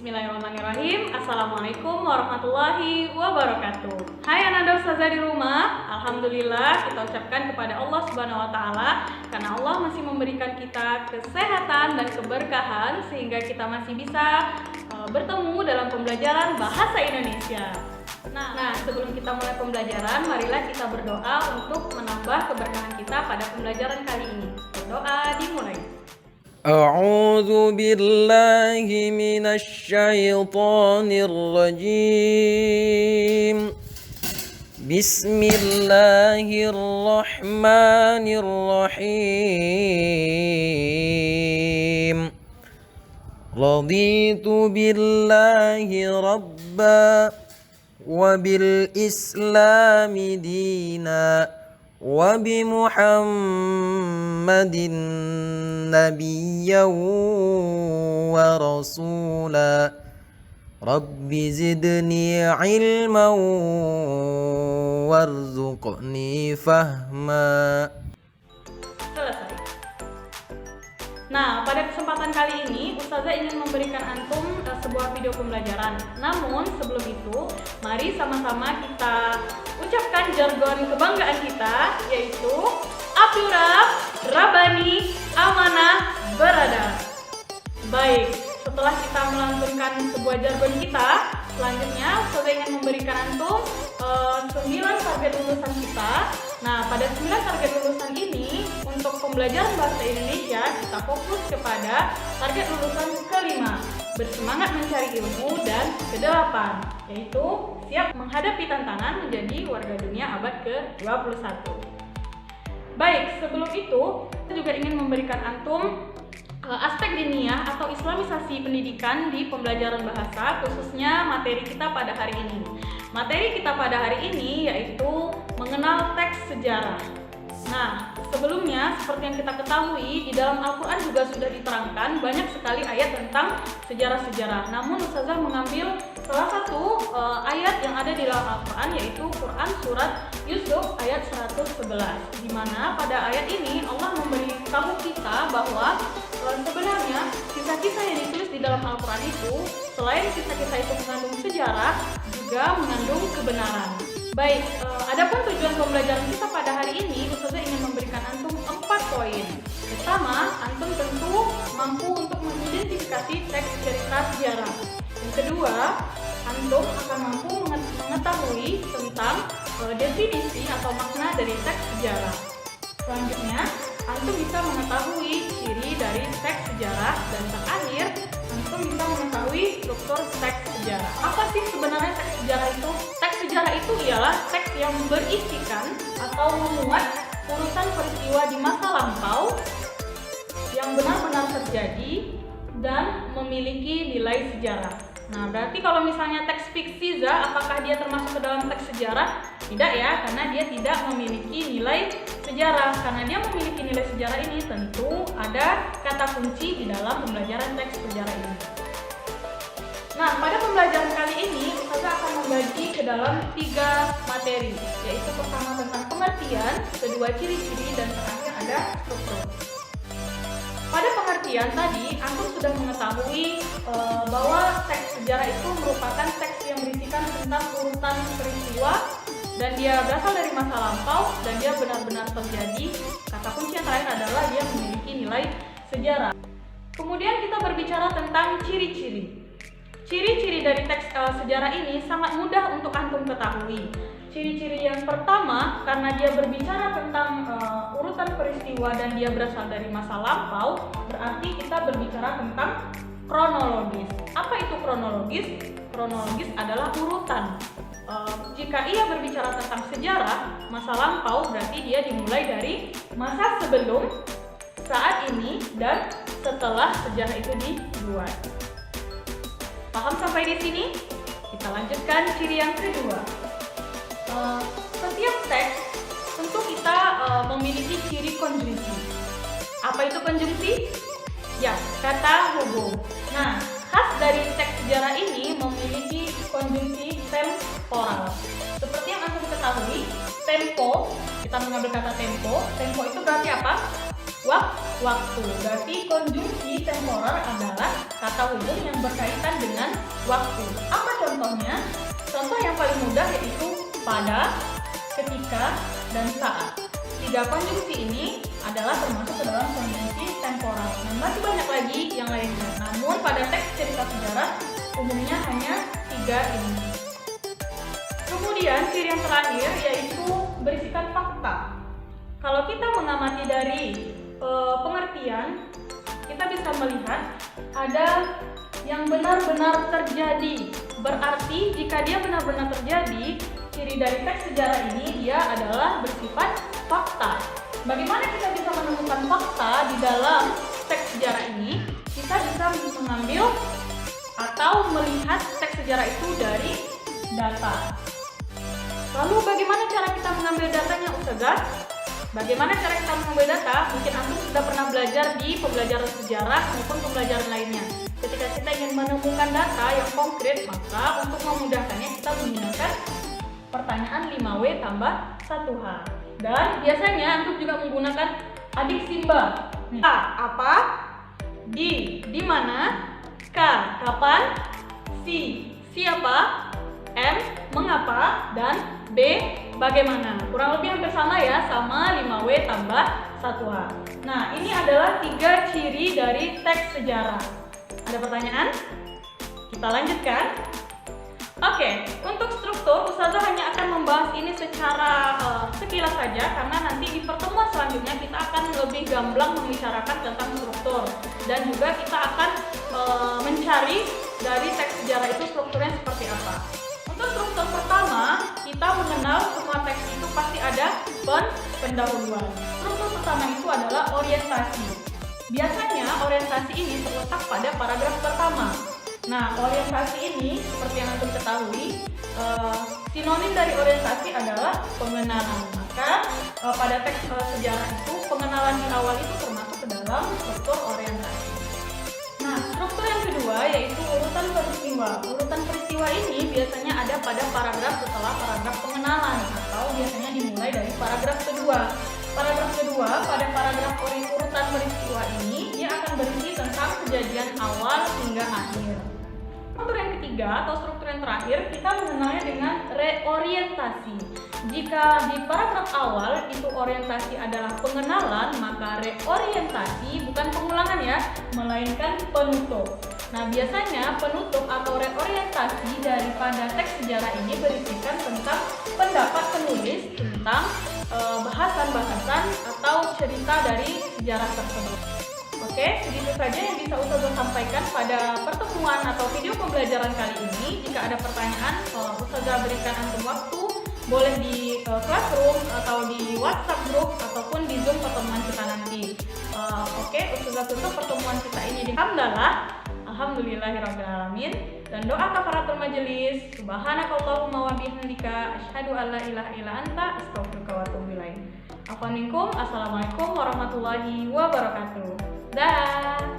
Bismillahirrahmanirrahim. Assalamualaikum warahmatullahi wabarakatuh. Hai anak ustazah di rumah. Alhamdulillah kita ucapkan kepada Allah Subhanahu wa taala karena Allah masih memberikan kita kesehatan dan keberkahan sehingga kita masih bisa bertemu dalam pembelajaran bahasa Indonesia. Nah, sebelum kita mulai pembelajaran, marilah kita berdoa untuk menambah keberkahan kita pada pembelajaran kali ini. Berdoa dimulai. أعوذ بالله من الشيطان الرجيم بسم الله الرحمن الرحيم رضيت بالله ربا وبالإسلام دينا وبمحمد نبيا ورسولا رب زدني علما وارزقني فهما. Selesai. Nah, pada kesempatan kali ini Ustazah ingin memberikan antum sebuah video pembelajaran. Namun sebelum itu, mari sama-sama kita ucapkan jargon kebanggaan kita, yaitu Abdurrab, Rabani, Amanah, Beradab. Baik, setelah kita melantunkan sebuah jargon kita, selanjutnya Ustazah ingin memberikan antum 9 target lulusan kita. Nah, pada 9 target lulusan ini, untuk pembelajaran bahasa Indonesia, kita fokus kepada target lulusan kelima, bersemangat mencari ilmu, dan ke-8, yaitu siap menghadapi tantangan menjadi warga dunia abad ke-21. Baik, sebelum itu, saya juga ingin memberikan antum aspek diniyah atau islamisasi pendidikan di pembelajaran bahasa, khususnya materi kita pada hari ini. Materi kita pada hari ini yaitu mengenal teks sejarah. Nah, sebelumnya seperti yang kita ketahui, di dalam Al-Quran juga sudah diterangkan banyak sekali ayat tentang sejarah-sejarah. Namun Ustazah mengambil salah satu ayat yang ada di dalam Al-Quran, yaitu Quran Surat Yusuf ayat 111, di mana pada ayat ini Allah memberitahu kita bahwa sebenarnya kisah-kisah yang ditulis di dalam Al-Quran itu, selain kisah-kisah itu mengandung sejarah, juga mengandung kebenaran. Baik, adapun tujuan pembelajaran kita pada hari ini, Ustazah ingin memberikan antum 4 poin. Pertama, antum tentu mampu untuk mengidentifikasi teks cerita sejarah. Yang kedua, antum akan mampu mengetahui tentang definisi atau makna dari teks sejarah. Selanjutnya, antum bisa mengetahui ciri dari teks sejarah, dan terakhir, antum bisa mengetahui struktur teks sejarah. Apa sih sebenarnya teks sejarah itu? Teks sejarah itu ialah teks yang berisikan atau memuat urutan peristiwa di masa lampau yang benar-benar terjadi dan memiliki nilai sejarah. Nah, berarti kalau misalnya teks fiksi, apakah dia termasuk ke dalam teks sejarah? Tidak ya, karena dia tidak memiliki nilai sejarah. Karena dia memiliki nilai sejarah ini, tentu ada kata kunci di dalam pembelajaran teks sejarah ini. Nah, pada pembelajaran kali ini, Ustazah akan membagi ke dalam 3 materi, yaitu pertama tentang pengertian, kedua ciri-ciri, dan terakhir ada struktur. Pada pengertian tadi, antum sudah mengetahui bahwa teks sejarah itu merupakan teks yang berisikan tentang urutan peristiwa, dan dia berasal dari masa lampau, dan dia benar-benar terjadi. Kata kunci yang terakhir adalah dia memiliki nilai sejarah. Kemudian kita berbicara tentang ciri-ciri. Ciri-ciri dari teks sejarah ini sangat mudah untuk antum ketahui. Ciri-ciri yang pertama, karena dia berbicara tentang urutan peristiwa dan dia berasal dari masa lampau, berarti kita berbicara tentang kronologis. Apa itu kronologis? Kronologis adalah urutan. Jika ia berbicara tentang sejarah, masa lampau, berarti dia dimulai dari masa sebelum, saat ini, dan setelah sejarah itu dibuat. Paham sampai di sini? Kita lanjutkan ciri yang kedua. Setiap teks tentu kita memiliki ciri konjungsi. Apa itu konjungsi? Ya, kata hubung. Nah, khas dari teks sejarah ini memiliki konjungsi temporal. Seperti yang antum ketahui, tempo, kita mengambil kata tempo. Tempo itu berarti apa? waktu. Berarti konjungsi temporer adalah kata hubung yang berkaitan dengan waktu. Apa contohnya? Contoh yang paling mudah yaitu pada, ketika, dan saat. 3 konjungsi ini adalah termasuk ke dalam konjungsi temporer. Dan masih banyak lagi yang lainnya. Namun pada teks cerita sejarah umumnya hanya 3 ini. Kemudian ciri yang terakhir yaitu berisikan fakta. Kalau kita mengamati dari pengertian, kita bisa melihat ada yang benar-benar terjadi. Berarti jika dia benar-benar terjadi, ciri dari teks sejarah ini dia adalah bersifat fakta. Bagaimana kita bisa menemukan fakta di dalam teks sejarah ini? Kita bisa mengambil atau melihat teks sejarah itu dari data. Lalu bagaimana cara kita mengambil datanya, Ustazah? Bagaimana cara kita mengambil data? Mungkin antum sudah pernah belajar di pembelajaran sejarah maupun pembelajaran lainnya. Ketika kita ingin menemukan data yang konkret, maka untuk memudahkannya kita menggunakan pertanyaan 5W tambah 1H. Dan biasanya antum juga menggunakan adik Simba. A. Apa? Di mana? K. Kapan? Siapa? M. Mengapa? Dan B. Bagaimana? Kurang lebih hampir sama ya, sama 5W tambah 1H. Nah, ini adalah 3 ciri dari teks sejarah. Ada pertanyaan? Kita lanjutkan. Oke, untuk struktur, Ustazah hanya akan membahas ini secara sekilas saja, karena nanti di pertemuan selanjutnya kita akan lebih gamblang membicarakan tentang struktur. Dan juga kita akan mencari dari teks sejarah itu strukturnya seperti apa. Untuk struktur pertama, kita mengenal semua teks itu pasti ada pendahuluan. Struktur pertama itu adalah orientasi. Biasanya orientasi ini terletak pada paragraf pertama. Nah, orientasi ini seperti yang antum ketahui, sinonim dari orientasi adalah pengenalan. Maka pada teks sejarah itu pengenalan di awal itu termasuk ke dalam struktur orientasi. Nah, struktur yang kedua yaitu urutan peristiwa. Urutan peristiwa ini biasanya ada pada paragraf setelah paragraf pengenalan atau biasanya dimulai dari paragraf kedua. Paragraf kedua pada paragraf urutan peristiwa ini dia akan berisi tentang kejadian awal hingga akhir. Struktur yang ketiga atau struktur yang terakhir kita mengenalnya dengan reorientasi. Jika di paragraf awal itu orientasi adalah pengenalan, maka reorientasi bukan pengulangan ya, melainkan penutup. Nah, biasanya penutup atau reorientasi daripada teks sejarah ini berisikan tentang pendapat penulis tentang bahasan-bahasan atau cerita dari sejarah tersebut. Oke, segitu saja yang bisa Ustazah sampaikan pada pertemuan atau video pembelajaran kali ini. Jika ada pertanyaan, Ustazah berikan antum waktu, boleh di classroom atau di WhatsApp group ataupun di Zoom pertemuan kita nanti. Oke, Ustazah tutup pertemuan kita ini di hamdalah. Alhamdulillahirrabbilalamin. Dan doa kafaratul majelis. Subhanakallahumma wa bihamdika asyhadu an la ilaha illa anta astaghfiruka wa atubu ilaik. Assalamualaikum warahmatullahi wabarakatuh. Dah.